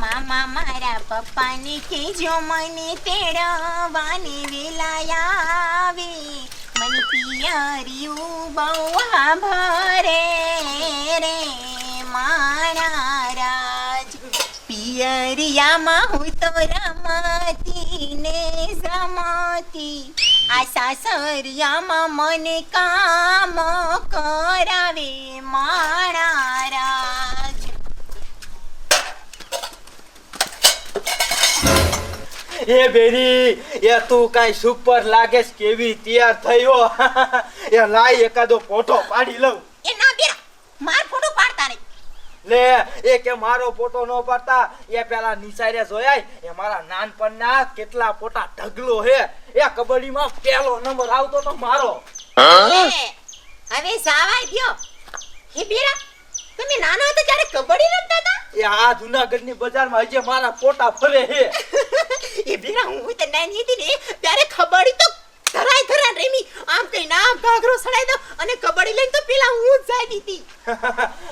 મામા મારા પપ્પાને કહેજો મને તેડવાની વેલા આવે મને પિયરિયું બહુ ભરે રે મારા રાજ પિયરિયામાં હું તો રમતી ને રમતી આ સાસરિયામાં મને કામ કરાવે મારા રાજ એ બેરી એ તું કાઈ સુપર લાગેસ કેવી તૈયાર થયો એ લાઈ એકાદો ફોટો પાડી લઉં એ ના બેરા માર ફોટો પાડતા નહીં લે એ કે મારો ફોટો ન પાડતા એ પેલા નિસારે જોયાય એ મારા નાનપણના કેટલા ફોટા ઢગલો હે એ કબડ્ડીમાં પહેલો નંબર આવતો તો મારો હવે સાવાય ગયો હે બેરા તમે નાના હતા ત્યારે કબડ્ડી રમતા હતા એ આ જુનાગઢની બજારમાં હજી મારા ફોટા ફરે હે એ બેરા હું તો નાની હતી ને ત્યારે કબડ્ડી તો ધરાય રમી આમ કઈ ના ગાગરો સડાઈ દો અને કબડ્ડી લઈને તો પેલા હું જ જાતી હતી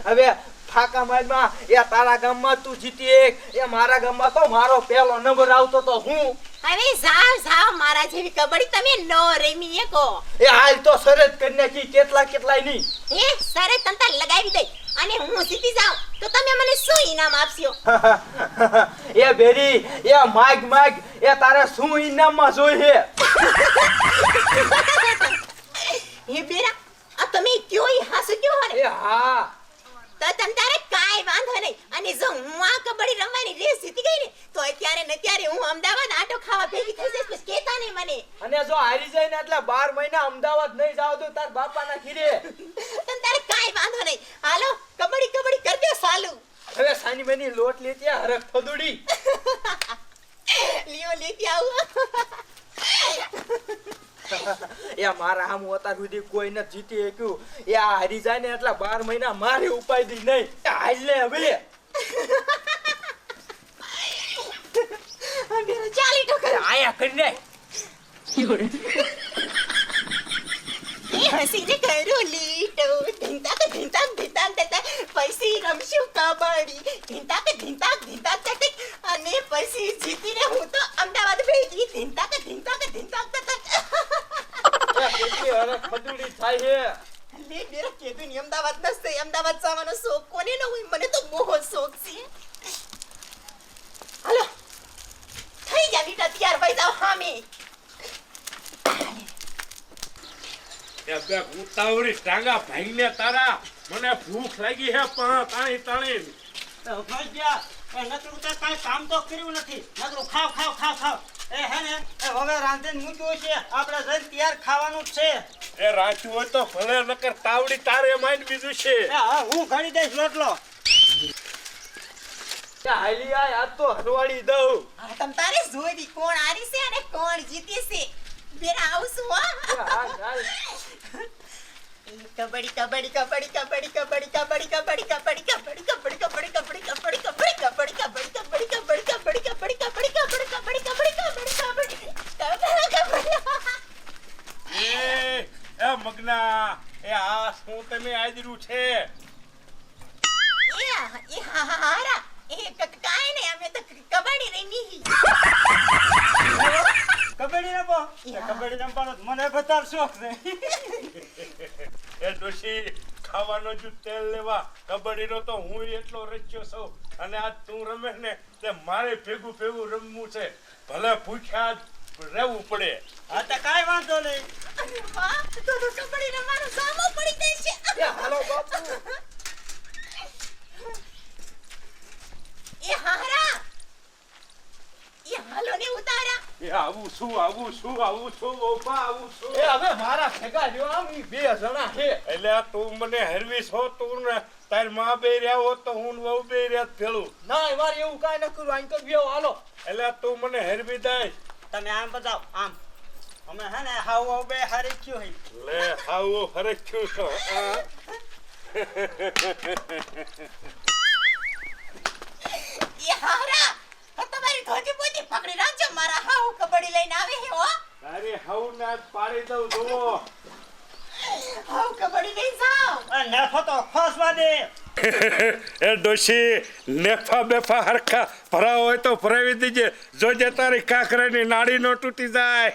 હવે ફાકા મારમાં એ તારા ગામમાં તું જીતી એક એ મારા ગામમાં તો મારો પહેલો નંબર આવતો તો હું હવે સાવ મારા જેવી કબડ્ડી તમે નો રમી એકો એ હાલ તો સરસ કરી નાખી કેટલાય નહીં એ સરે તંતા લગાવી દે અને હું જીતી જાઉં તો તમે મને શું ઇનામ આપશો એ બેરી એ માગ એ તારે શું ઇનામમાં જોઈએ હે બેરા આ તમે કયો ઈ હાસુ કયો હને એ હા તો તમ તારે કાઈ વાંધો નહીં અને જો હું આ કબડ્ડી રમવાની રેસ જીતી ગઈ ને તો અત્યારે ને ત્યારે હું અમદાવાદ આટો ખાવા ભેગી થઈ જઈશ બસ કેતા નહીં મને અને જો હારી જાય ને એટલે 12 મહિના અમદાવાદ નહીં જાવ તો તાર બાપાના ઘીરે તમ તારે કાઈ વાંધો નહીં હાલો કબડ્ડી કરજો ચાલુ હવે સાની મની લોટ લેતી હરખ ફદુડી લિયો લેતી આવું એ મારા આમ હોતા સુધી કોઈ ન જીતી શક્યું એ આ હારી જાય ને એટલે 12 મહિના મારે ઉપાય દી નહીં હાલ લે હવે બેરા ચાલી તો કર આયા કરીને એ હસીને કરું લીટો ઢીંતાક પછી રમશું કબડ્ડી ઢીંતાક અને પછી જીતીને હું તો અમદાવાદ ભેગી ઢીંતાક કેટલી હરખ ફદુડી થાય લે બેરા કેદું ની અમદાવાદ નસ્તે અમદાવાદ જવાનો શોખ કોને ન હોય મને તો બહુ શોખ છે હાલો થઈ જા લીટા તૈયાર થઈ જાવ હામે એ બે ઉતાવળી ટાંગા ભાઈને તારા મને ભૂખ લાગી હે પણ તાણી તો ભાગ્યા એ નકરું તો કાઈ કામ તો કર્યું નથી નકરું ખાવ એ હે ને એ હવે રાંધીને મૂક્યું છે આપણે જઈને તૈયાર ખાવાનું જ છે એ રાખ્યું હોય તો ભલે નકર તાવડી તારે માઈન બીજું છે એ હા હું ઘડી દઈશ લોટલો હાલી આજ તો હરવાડી દઉં આ તમ તારે જોઈ કોણ હારી છે અને કોણ જીતે છે બેરા આવશું હો એ મગના એ આ શું તમે આદર્યું છે કબડ્ડી રમો કબડ્ડી રમવાનો મને બતાવ શોખ છે એ ડોશી ખાવાનો જ તેલ લેવા કબડ્ડીનો તો હું એટલો રચ્યો છું અને આજ તું રમે ને તે મારે ભેગું રમવું છે ભલે ભૂખ્યા રહેવું પડે હા તો કાઈ વાંધો નહીં કબડ્ડી રમવાનો સામો પડી જશે હાલો બાપુ એ હારા એ હાલો ને ઉતારા એ આવું છું બાપા આવું છું એ હવે મારા ભેગા રહ્યો આમ ઈ બે જણા છે એટલે તું મને હરવીસ હો તું ને તાર માં બે રહ્યા હો તો હું વહુ બે રહ્યા ભેળું ના મારે એવું કાઈ ન કરું આઈ તો બેવ હાલો એટલે તું મને હરવી દઈ તમે આમ બતાવ આમ અમે હે ને હાવ બે હારી ક્યું હઈ લે હાવો ફરક છું છો એ હારા તમારી ધોતી પોતી પકડી રાખજો મારા હાવ કબડ્ડી લઈને આવે હે હો તારી હાવ ના પાડી દઉં જુઓ હાવ કબડ્ડી લઈને જાવ નફો તો ખોસવા દે એ ડોશી નેફા બેફા હરખા ભરા હોય તો ભરાવી દીજે જોજે તારી કાકરાની નાડી નો તૂટી જાય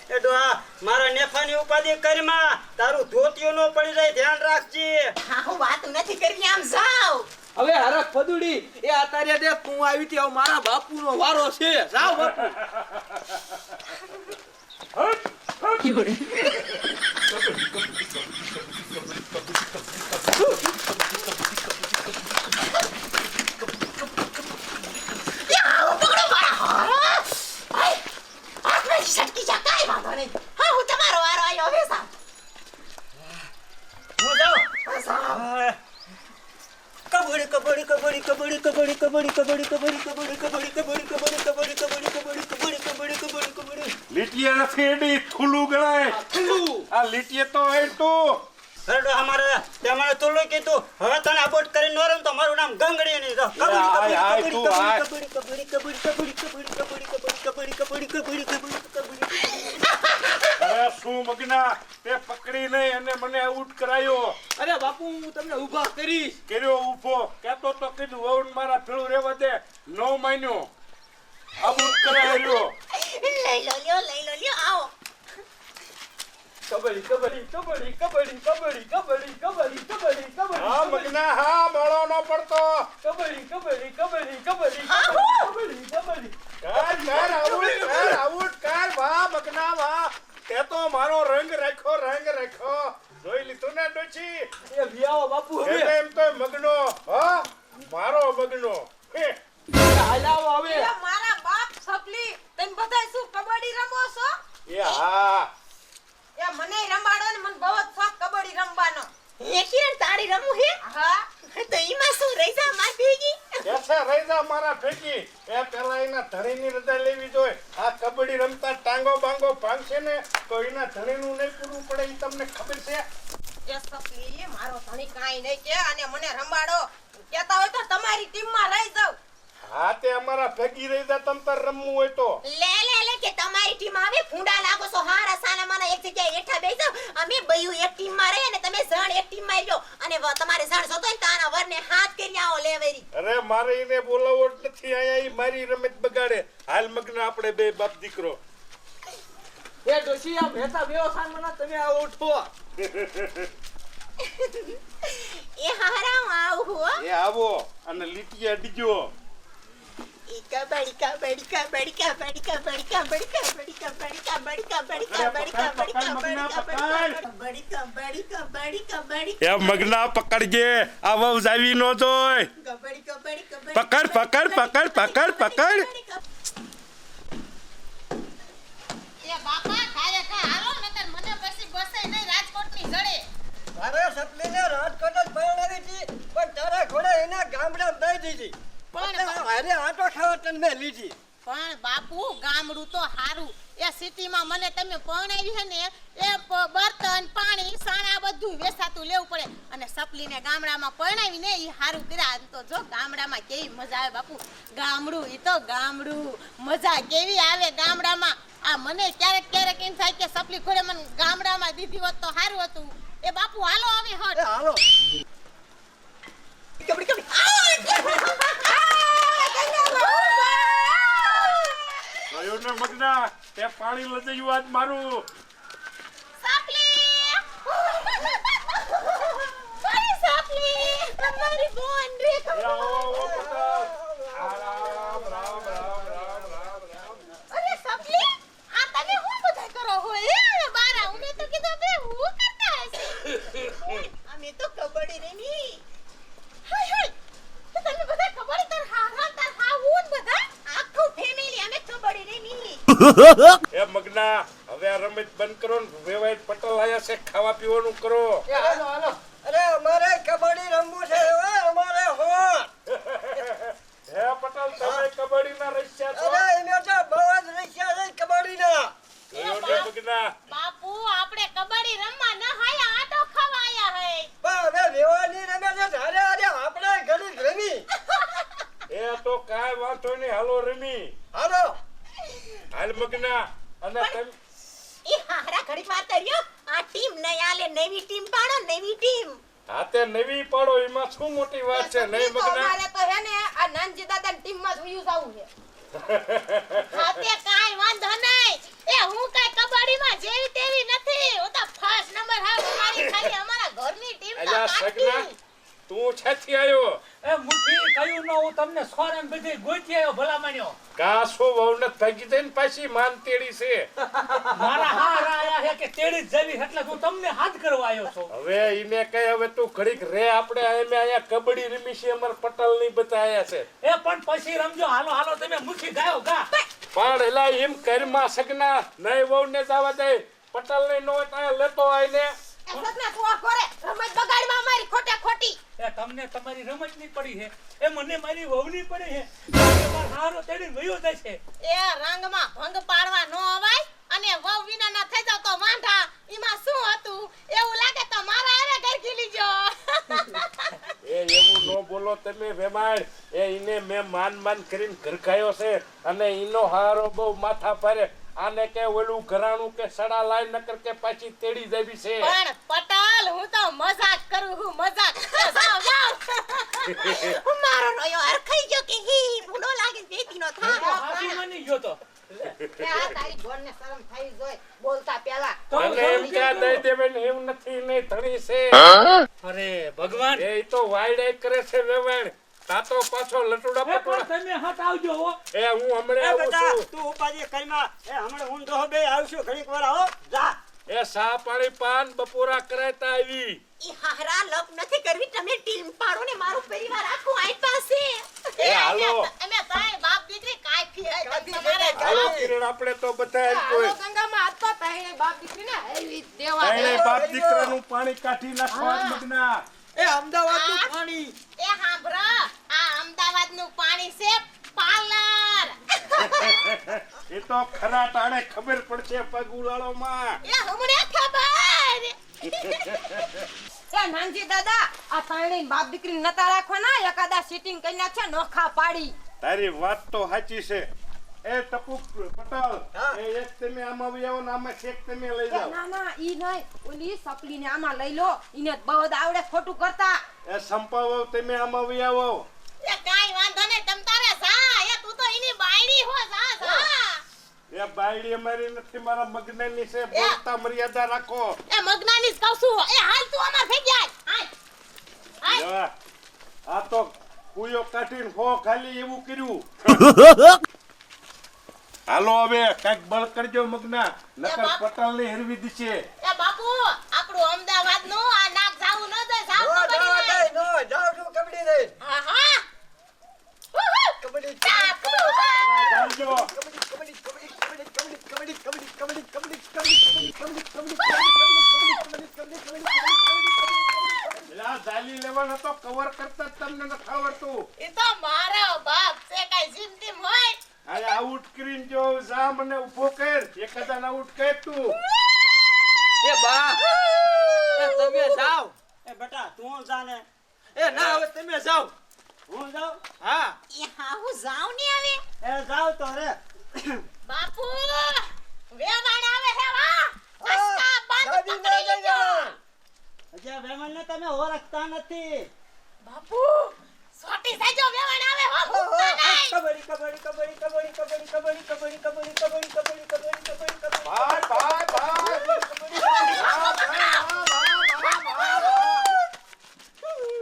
એ ડોહા મારા નેફાની ઉપાધિ કરીમાં તારું ધોતિયું નો પડી જાય ધ્યાન રાખજે. હા હું વાત નથી કરવી આમ જાવ હવે હરખ ફદુડી એ આતારે દે તું આવી તી હવે મારા બાપુનો વારો છે જાવ બાપુ આવો પકડો મારા હારા આય આટલા સટકી જા કાઈ વાંધો નહીં હા હું તમારો વારો આયો હવે સા હું જાઉં. સાહેબ કબડ્ડી કબડ્ડી કબડ્ડી કબડ્ડી કબડ્ડી કબડ્ડી કબડ્ડી કબડ્ડી કબડ્ડી કબડ્ડી કબડ્ડી કબડ્ડી કબડ્ડી કબડ્ડી કબડ્ડી કબડ્ડી કબડ્ડી કબડ્ડી લીટીએ નથી એડી થૂલું ગણાય આ લીટીએ તો એ તું અરે ડોહા મારે તે મને તુલું કીધું હવે તને આબોટ કરીને નો રમ તો મારું નામ ગંગડી નહીં તો આય, આય, તું આય. કબડ્ડી કબડ્ડી કબડ્ડી કબડ્ડી કબડ્ડી કબડ્ડી કબડ્ડી કબડ્ડી કબડ્ડી કબડ્ડી અરે શું મગના તે પકડી નહીં અને મને આઉટ કરાયો અરે બાપુ હું તમને ઊભા કરીશ કર્યો ઊભો કેતો તો કીધું વહુને મારા ભેળું રહેવા દે નો માન્યો આઉટ કરાયો લઈ લો લ્યો આવો કબડ્ડી કબડ્ડી કબડ્ડી કબડ્ડી કબડ્ડી કબડ્ડી કબડ્ડી કબડ્ડી કબડ્ડી હા મગના હા બળો નો પડતો કબડ્ડી કબડ્ડી કબડ્ડી કબડ્ડી આહુ! કબડ્ડી કબડ્ડી કર આઉટ કર વાહ મગના વાહ તે તો મારો રંગ રાખ્યો જોઈ લીધું ને ડોચી એ વિયાવો બાપુ હવે એટલે એમ તો મગનો હા મારો મગનો હે. હાલાવો હવે મારા બાપ સપલી તમે બધાય શું કબડ્ડી રમો છો એ હા એ મને રમાડો ને મને બહુ જ શોખ કબડ્ડી રમવાનો એ કિરણ તારી રમું હે હા તો ઈમાં શું રહી જા માર ભેગી કેસે રહી જા મારા ફેંકી એ પેલા એના ધણીની રજા લેવી જોઈએ આ કબડ્ડી રમતા ટાંગો બાંગો ભાંગશે ને તો એના ધણીનું નહીં પૂરું પડે એ તમને ખબર છે એ સપલી મારો ધણી કાઈ નહીં કે અને મને રમાડો કહેતા હોય તો તમારી ટીમમાં રહી જાવ હા તે અમારા ભેગી રહી જા તમ તાર રમવું હોય તો લે કે તમારી ટીમ આવે ફૂંડા લાગો છો હારા સાના માના એક જગ્યાએ એઠા બેસી જાવ અમે બયું એક ટીમ માં રહે અને તમે જણ એક ટીમ માં રહ્યો અને તમારે જણ જોતો ને તાના વરને હાથ કરી આવો લેવેરી અરે મારે એને બોલાવો જ નથી આયા ઈ મારી રમત બગાડે હાલ મગના આપણે બે બાપ દીકરો એ ડોશી આ ભેતા બેઓ સાનમાના તમે આવો ઉઠો એ હારા હું આવું હો એ આવો અને લીટીએ અડીજો એ કબડ્ડી કબડ્ડી કબડ્ડી કબડ્ડી કબડ્ડી કબડ્ડી કબડ્ડી કબડ્ડી કબડ્ડી કબડ્ડી કબડ્ડી કબડ્ડી કબડ્ડી કબડ્ડી એ મગના પકડજે આ વહુ જાવી નો જોય કબડ્ડી કબડ્ડી કબડ્ડી પકડ એ બાપા કાય કા હાલો નતર મને પછી બસે નહીં રાજકોટની જડે મારે સપલીને રાજકોટ જ પરણાવી હતી પણ તારા ઘોડે એના ગામડામાં દઈ દીધી પણ અરે આટો ખાવા તને મેં લીધી પણ બાપુ ગામડું તો હારું એ સિટીમાં મને તમે પરણાવી છે ને એ બર્તન પાણી સાણા બધું વેસાતું લેવું પડે અને સપલીને ગામડામાં પરણાવી ને ઈ હારું કર્યા આમ તો જો ગામડામાં કેવી મજા આવે બાપુ ગામડું ઈ તો ગામડું મજા કેવી આવે ગામડામાં આ મને ક્યારેક એમ થાય કે સપલી ઘોડે મને ગામડામાં દીધી હોત તો હારું હતું એ બાપુ હાલો હવે હટ હાલો કબડ્ડી ગયો ને મગના તે પાણી લઈ જયું આજ મારું સાપલી મારી સાપલી તમારી બોન રે એ આવો પકડ રામ રામ અરે સપલી આ તમે હું બધા કરો હો એ બારા ઉને તો કીધું બે હું કરતા હશે અમે તો કબડ્ડી રમી હાય તો તમે બધા કબડ્ડી તર હા હું બધા આખું ફેમિલી અમે કબડ્ડી રમી એ મગના હવે આ રમત બંધ કરો ને વેવાઈ પટેલ આયા છે ખાવા પીવાનું કરો એ હાલો હાલો અરે અમારે કબડ્ડી રમવું છે હવે અમારે હો હે પટેલ તમે કબડ્ડીના રસ્યા છો અરે એને તો બહુ જ રસ્યા છે કબડ્ડીના ગયો ને મગના બાપુ આપણે કબડ્ડી રમવા ન હાયા આટો ખાવા આયા હે પણ હવે વેવાની રમે છે અરે આપણે ઘડી રમી એ તો કાય વાંધો નહીં હાલો રમી હાલો હાલ મગના અને તમે એ હારા ઘડી વાત કર્યો આ ટીમ નઈ આલે નવી ટીમ પાડો નવી ટીમ તે નવી પાડો એમાં શું મોટી વાત છે નહીં મગના અમારે તો હે ને આ નાનજી દાદાની ટીમમાં જ વયું જાવું છે ખાતે કાંઈ વાંધો નહીં. એ હું કાંઈ કબડ્ડીમાં જેવી તેવી નથી. હું તો ફર્સ્ટ નંબર હાવ અમારી ખાલી અમારા ઘરની ટીમ તો અલ્યા સગના કાઢી. તું છેથી આવ્યો એ મુઠી કયું ન હું તમને સોરન બધી ગોતી આવ્યો ભલા માન્યો. કાસો વહુને ભાગી દઈને પાછી માન તેડી છે મારા હાર આયા છે કે તેડી જ જવી એટલે હું તમને હાથ કરવા આવ્યો છું. હવે ઈને કઈ હવે તું ઘડીક રે આપણે અમે અહીંયા કબડ્ડી રમી છે અમાર પટલ ની બધા આયા છે એ પણ પછી રમજો. હાલો હાલો તમે મુઠી ગાયો ગા. પણ એલા એમ ઘરમાં સગના નહીં વહુને જવા દે પટલ ની નો ત્યાં લેતો આઈને એ સગના તું આ કરે રમત બગાડવા અમારી ખોટે ખોટી એ તમને તમારી રમત ની પડી છે એ મને મારી વહુની પડી છે. મારો હારો તેડી વયો જાય છે. એ રંગમાં ભંગ પાડવા ન અવાય અને વહુ વિના ના થઈ જાવ તો વાંઢા. એમાં શું હતું એવું લાગે તો મારા હારે ઘર ખીલી જો. એ એવું નો બોલો તમે વેમાડ એ ઈને મેં માન કરીને ઘરખાયો છે અને ઈનો હારો બહુ માથા પારે આને કે ઓલું ઘરાણું કે સડા લાઈ નકર કે પાછી તેડી જાવી છે પણ પટલ હું તો મજાક કરું હું મજાક. જાવ જાવ. મારો નયો અરખાઈ ગયો કે હી ભૂલો લાગે બેટીનો હું તો થાય હાથી માની ગયો તો. કે આ તારી ગોળને શરમ થઈ જોય બોલતા પહેલા તો અને એમ ક્યાં દઈ દેવે ને એમ નથી નહીં ધણી છે અરે ભગવાન. એ તો વાયડે કરે છે વેવાણ તાતો પાછો લટુડા એ પણ પટોડા તમે હાથ આવજો હો. એ હું હમણે એ આવું બેટા છું તું ઉપાધિ કરીમાં એ હમણાં હું દોહ બે આવશું ઘડીક વાર આવો જા. એ સા પાણી પાન બપોરા કરાતા આવી ઈ હારા લપ નથી કરવી તમે ટીમ પાડો ને મારું પરિવાર આખું આઈ પાસે એ હાલો અમે ભાઈ બાપ દીકરી કાફી હે તમારે હાલો કિરણ આપણે તો બધા એમ કોઈ હાલો ગંગામાં હાથ તો પહેણે બાપ દીકરીને હેવી દેવા એને બાપ દીકરાનું પાણી કાઢી નાખવા મગના એ અમદાવાદનું પાણી. એ હાંભળો આ અમદાવાદનું પાણી છે પાર્લર. એ તો ખરા ટાણે ખબર પડશે પગ ઉલાળોમાં એ હમણે ખબર. એ નાનજી દાદા આ ત્રણેય બાપ દીકરી નતા રાખવાના એકાદા સીટિંગ કરી નાખે નોખા પાડી તારી વાત તો સાચી છે એ ટપુ પટેલ એ એક તમે આમાં આવી આવો ને આમાં શેક તમે લઈ જાઓ ના ના ઈ નહીં ઓલી સપલીને આમાં લઈ લો ઈને બહુ આવડે ખોટું કરતા એ સંપાવો તમે આમાં આવી આવો એ કાઈ વાંધો નહીં તમ તારે જા. એ તું તો એની બાયડી હો જા જા. એ બાયડી અમારી નથી મારા મગનાની છે બોલતા મર્યાદા રાખો એ મગનાની જ કહું છું. એ હાલ તું અમાર ભેગી આય. હાલ. જા. આ તો કુયો કાઢીને હો ખાલી એવું કર્યું હાલો હવે કઈક બળ કરજો મગના નકર પટેલ ની હેરવી દીશે એ બાપુ આપણું અમદાવાદ નું આ નાક જાવું ન દે જાવ તો બની જાય. હા હા. બાપુ. જાજો એલા જાલી લેવાનો તો કવર કરતા જ તમને નથી આવડતું એ તો મારો બાપ છે કઈ જિંદગી હોય. અરે આઉટ કરીને જો જા મને ઊભો કર એકાદા આઉટ કર તું એ બા એ તમે જાઓ. એ બેટા તું જા ને એ ના હવે તમે જાઓ. હું જાઉં હા એ હા હું જાઉં ને આવે એ જાવ તો રે બાપુ વેવાણ આવે હે વા. રસ્તા બંધ પકડી લીધો. હજી આ વેમણને તમે ઓળખતા નથી. બાપુ સોટી સાજો વેવાણ આવે હો ભૂખતા નહીં. કબડ્ડી કબડ્ડી કબડ્ડી કબડ્ડી કબડ્ડી કબડ્ડી કબડ્ડી કબડ્ડી કબડ્ડી કબડ્ડી કબડ્ડી કબડ્ડી ભાઈ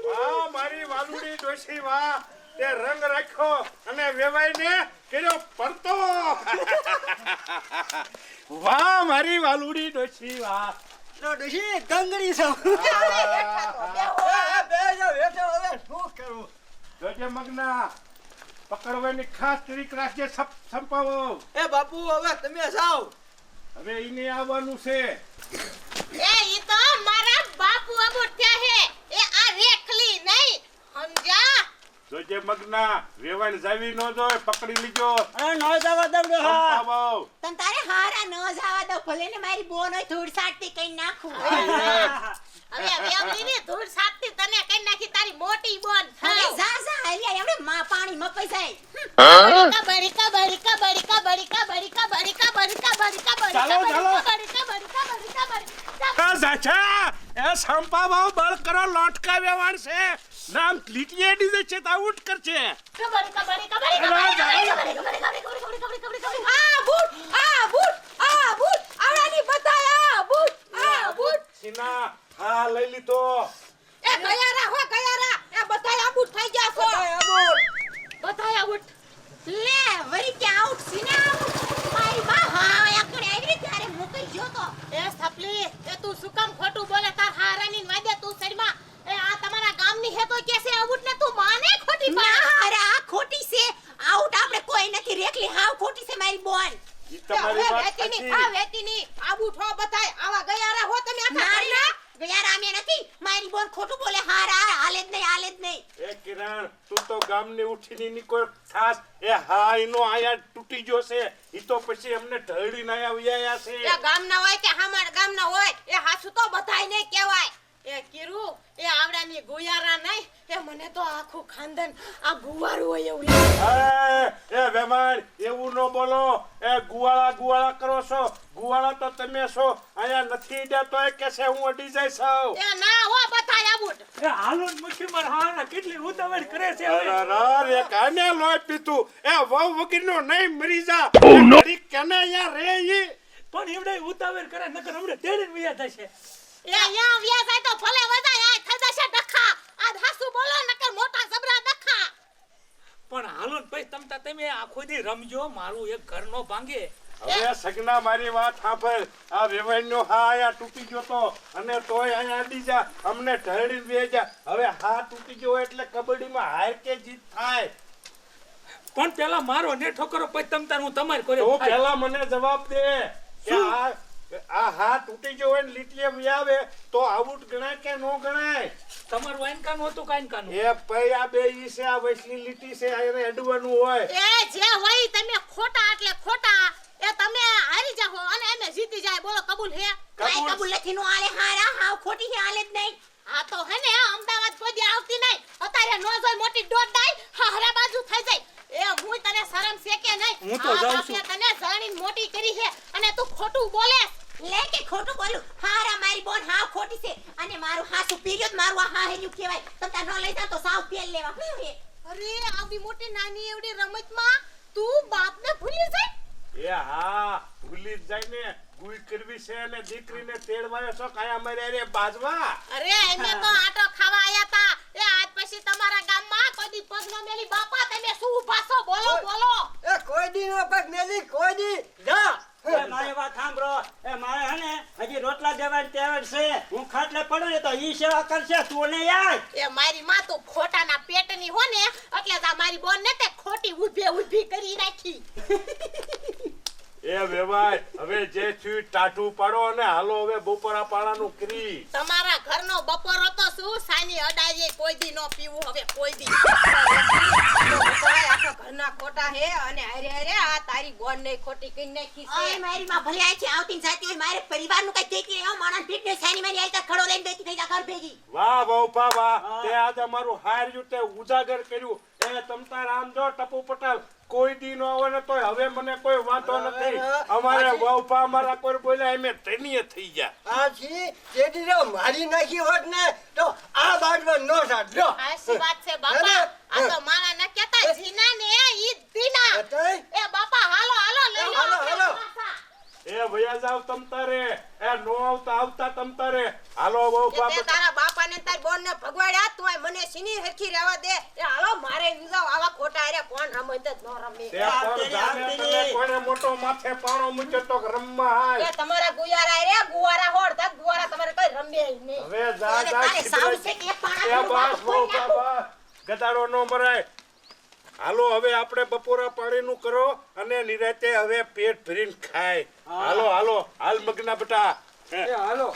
વાહ મારી વાલુડી ડોશી વાહ તે રંગ રાખ્યો અને વેવાઈને કર્યો પડતો વાહ મારી વાલુડી ડોશી વાહ લો ડોશી ગંગડી છો. જોજે મગના પકડવાની ખાસ ટ્રીક રાખજે સંપાવો એ બાપુ હવે તમે જાઓ. હવે એને આવવાનું છે એ ઈ તો મારા બાપુ અબુઠ્યા હે. એ આ રેખલી નહીં સમજ્યા. જોજે મગના વેવાણ જાવી ન જોય પકડી લીજો અરે નો જવા દઉં હા. સંપાવો તમ તારે હારા ન જાવા દો ભલે ને મારી બોન હોય ધૂળ સાટતી કઈ નાખું હવે વેવલીની ધૂળ સાપતી તને કઈ નાખી તારી મોટી બોન. હવે જા જા હરિયા એમણે માં પાણી મપાઈ જાય કબડ્ડી કબડ્ડી કબડ્ડી કબડ્ડી કબડ્ડી કબડ્ડી કબડ્ડી કબડ્ડી કબડ્ડી ચાલો, ચાલો. કબડ્ડી કબડ્ડી કબડ્ડી કબડ્ડી. ઝાછા એ સંપાવો બળ કરો ઓલો અટકાવ્યા વાળશે નામ લીટીએ અડી જશે તો આઉટ કરશે કબડ્ડી કબડ્ડી કબડ્ડી કબડ્ડી આ બૂટ આ બૂટ આવડાની બતાય આ બૂટ સીના હા લઈ લીધો એ ગયારા એ બતાય આ બૂટ થઈ ગયા છો બતાય આ બૂટ લે વરી કે આઉટ સીના મારી બા હા એકડે આવી ત્યારે મૂકી ગયો તો એ સપલી એ તું શું કામ ખોટું બોલે તાર હારાની વાદે તું સડમાં એ આ તમારા ગામની હે તો કેસે આવું ને તું માને ખોટી ના અરે આ ખોટી છે આઉટ આપણે કોઈ નથી રેખલી હાવ ખોટી છે મારી બોન ઈ તમારી વાત સાચી વેતીની આબુ ઠો બતાય આવા ગયારા હો તમે ના ના ગયારા અમે નથી મારી બોન ખોટું બોલે હારા હાલે જ નહીં એ કિરણ તું તો ગામની ઉઠીની ની કોઈ ખાસ એ હા ઈનો આયા તૂટી ગયો છે ઈ તો પછી અમને ઢળીને આયા વ્યાયા છે એ ગામના હોય કે હામણ ગામના હોય એ હાસુ તો બધાય ને કહેવાય એ કીરુ એ આવડાની ગુયારા નહીં એ મને તો આખું ખાનદાન આ ગુવારું હોય એવું એ વેમાણ એવું ન બોલો એ ગુવાળા કરો છો ગુવાળા તો તમે છો આયા નથી દેતો એ કે છે હું અડી જાય છું એ ના હો બતાય આબુટ એ હાલો ને મુખી માર હાના કેટલી ઉતાવળ કરે છે હવે અરે કાને લોય પીતું એ વહુ વગરનો નહીં મરી જા ઘડી કેને યા રે ઈ પણ એવડે ઉતાવળ કરે નકર હમણે તેડીને વિયા થશે એ યા વ્યા જાય તો ભલે વજાય આ થદાશે ડખા આ હાસુ બોલો નકર મોટા જબરા ડખા પણ હાલો ને પછી તમતા તમે આખો દી રમજો મારું એક ઘર નો ભાંગે હવે સગના મારી વાત સાંભળ આ વેવાઈનો હા આયા તૂટી ગયો તો અને તોય અહીંયા અડી જા અમને ઢળીને બે જા હવે હા તૂટી ગયો એટલે કબડ્ડીમાં હાર કે જીત થાય પણ પેલા મારો ને ઠોકરો પછી તમતાર હું તમાર કરે તું પહેલા મને જવાબ દે કે આ હા તૂટી ગયો હોય ને લીટીએ આવે તો આઉટ ગણાય કે નો ગણાય તમાર વાઈનકાનું હતું કાઈનકાનું એ પઈ આ બે ઈ છે આ વૈસલી લીટી છે આ એને અડવાનું હોય એ જે હોય તમે ખોટા એટલે ખોટા એ તમે હારી જાઓ અને અમે જીતી જાય બોલો કબૂલ હે કાઈ કબૂલ નથી નો આલે હારા હાવ ખોટી છે હાલે જ નહીં આ તો હે ને અમદાવાદ કોઈ આવતી નહીં અત્યારે નો જોઈ મોટી દોડ દાઈ હારા બાજુ થઈ જાય એ હું તને શરમ છે કે નહીં હું તો જાઉં છું. તને જાણીને મોટી કરી છે અને તું ખોટું બોલે લે કે ખોટું બોલું હારા મારી બોન હાવ ખોટી છે અને મારું હાસુ પીર્યો મારું આ હા હેન્યુ કહેવાય તમતા ન લઈ જા તો સાવ તેલ લેવા હું હે અરે આવી મોટી નાની એવડી રમતમાં તું બાપને ભૂલી જાય એ હા ભૂલી જ જાય ને ગુઈ કરવી છે અને દીકરીને તેડવાયો છો કાયા મરે રે બાજવા અરે એને તો આટો ખાવા આયા તા એ આજ પછી તમારા ગામમાં કોઈ દી પગ ન મેલી બાપા તમે શું પાછો બોલો એ કોઈ દી નો પગ મેલી કોઈ દી જા એ મારી વાત સાંભળો એ મારે હે ને હજી રોટલા દેવાની ટેવડ છે હું ખાટલે પડું ને તો ઈ સેવા કરશે તું ને યાર એ મારી માં તું ખોટાના પેટની હો ને એટલે જ આ મારી બોન ને તે ખોટી ઊભી કરી નાખી એ વેવાય હવે જે થયું ટાટું પાડો અને હાલો હવે બપોરા પાડાનું કરી તમારા ઘરનો બપોરો તો શું સાની અડાઈએ કોઈ દી નો પીવું હવે કોઈ દી આખા ઘરના ખોટા હે અને અરે આ તારી બોન ને ખોટી કઈ નાખી ઓય મારી માં ભલે આ છે આવતી જાતી હોય મારે પરિવારનું કઈ દેખી એવો માણસ ફિટનેસ સાની મારી આઈ તા ખડો લઈને બેઠી થઈ જા ઘર ભેગી વાહ બહુપા વાહ તે આજે અમારું હાર્યું તે ઉજાગર કર્યું એ તમતાર આમ જો ટપુ પટેલ કોઈ દી નો આવે ને તોય હવે મને કોઈ વાંધો નથી અમારે બહુપા અમારા કોઈ બોલ્યા એમે તણીએ થઈ ગયા આ જી જેડી રો મારી નાખી હોત ને તો આ બાજમાં નો થાત લો આશી વાત છે બાપા આ તો માણા ન કહેતા જીના ને ઈ દીના બતાય એ બાપા હાલો લઈ લો હાલો, હાલો. એ ભૈયા જાવ તમતારે એ નો આવતા તમતારે હાલો બહુપા તે તારા બાપા ને તારી બોન ને ભગવાડ્યા તોય મને સીની હરખી રહેવા દે એ હાલો મારે વિજાવ આવા ખોટા અરે કોણ રમે તે ન રમે તે પણ જાને તને કોણે મોટો માથે પાણો મૂક્યો તો રમવા હાલ એ તમારા ગુયારા રે ગુવારા હોડ તા ગુવારા તમારે કોઈ રમે નહીં હવે જા અને તારે સાવ છે કે એ પાણા બસ બહુપા બસ ગદાડો નો મરાય હાલો હવે આપણે બપોરા પાણીનું કરો અને નિરાતે હવે પેટ ભરીને ખાય હાલો હાલ મગના બેટા એ હાલો